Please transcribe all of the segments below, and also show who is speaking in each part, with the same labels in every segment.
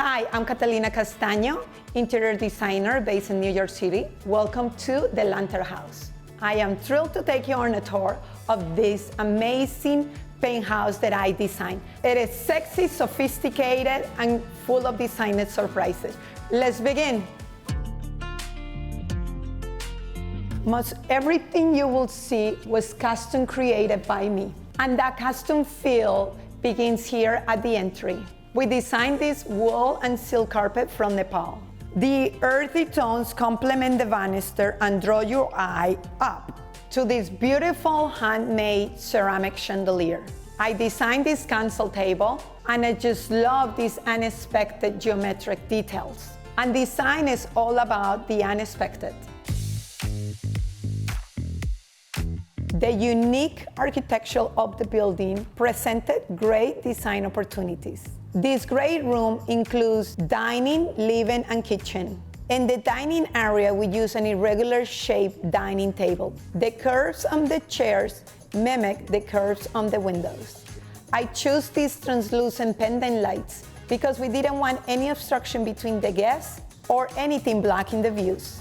Speaker 1: Hi, I'm Catalina Castaño, interior designer based in New York City. Welcome to the Lantern House. I am thrilled to take you on a tour of this amazing penthouse that I designed. It is sexy, sophisticated, and full of designer surprises. Let's begin. Most everything you will see was custom created by me. And that custom feel begins here at the entry. We designed this wool and silk carpet from Nepal. The earthy tones complement the banister and draw your eye up to this beautiful handmade ceramic chandelier. I designed this console table and I just love these unexpected geometric details. And design is all about the unexpected. The unique architecture of the building presented great design opportunities. This great room includes dining, living, and kitchen. In the dining area, we use an irregular-shaped dining table. The curves on the chairs mimic the curves on the windows. I chose these translucent pendant lights because we didn't want any obstruction between the guests or anything blocking the views.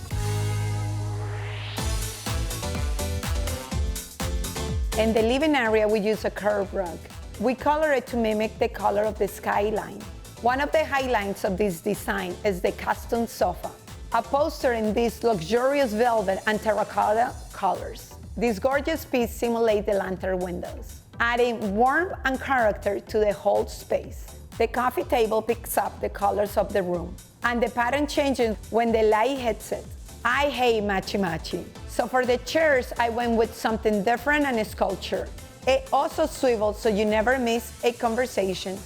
Speaker 1: In the living area, we use a curved rug. We color it to mimic the color of the skyline. One of the highlights of this design is the custom sofa, upholstered in these luxurious velvet and terracotta colors. This gorgeous piece simulates the lantern windows, adding warmth and character to the whole space. The coffee table picks up the colors of the room, and the pattern changes when the light hits it. I hate matchy-matchy. So for the chairs, I went with something different and a sculpture. It also swivels so you never miss a conversation.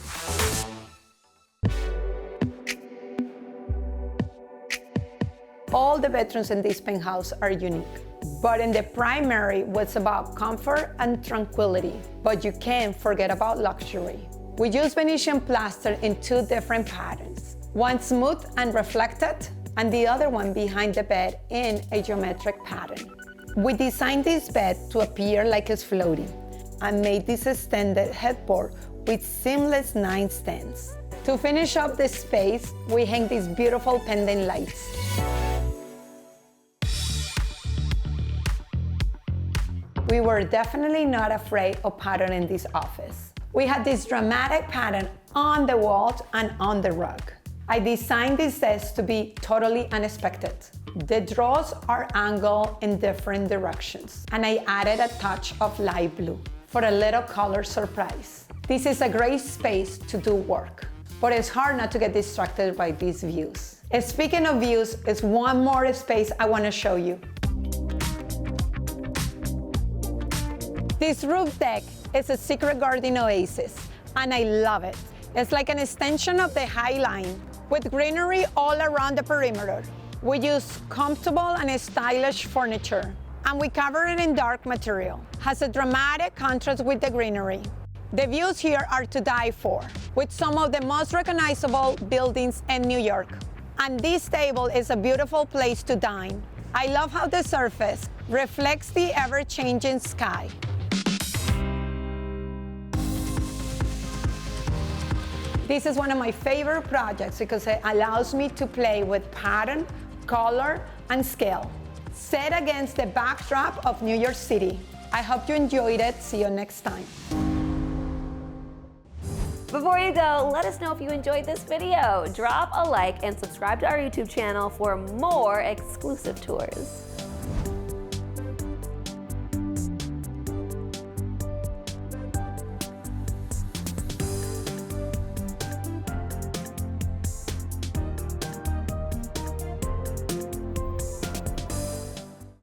Speaker 1: All the bedrooms in this penthouse are unique, but in the primary was about comfort and tranquility. But you can't forget about luxury. We use Venetian plaster in two different patterns, one smooth and reflected, and the other one behind the bed in a geometric pattern. We designed this bed to appear like it's floating and made this extended headboard with seamless nightstands. To finish up the space, we hang these beautiful pendant lights. We were definitely not afraid of pattern in this office. We had this dramatic pattern on the walls and on the rug. I designed this desk to be totally unexpected. The drawers are angled in different directions, and I added a touch of light blue for a little color surprise. This is a great space to do work, but it's hard not to get distracted by these views. And speaking of views, is one more space I want to show you. This roof deck is a secret garden oasis, and I love it. It's like an extension of the High Line, with greenery all around the perimeter. We use comfortable and stylish furniture, and we cover it in dark material. Has a dramatic contrast with the greenery. The views here are to die for, with some of the most recognizable buildings in New York. And this table is a beautiful place to dine. I love how the surface reflects the ever-changing sky. This is one of my favorite projects because it allows me to play with pattern, color, and scale, set against the backdrop of New York City. I hope you enjoyed it. See you next time.
Speaker 2: Before you go, let us know if you enjoyed this video. Drop a like and subscribe to our YouTube channel for more exclusive tours.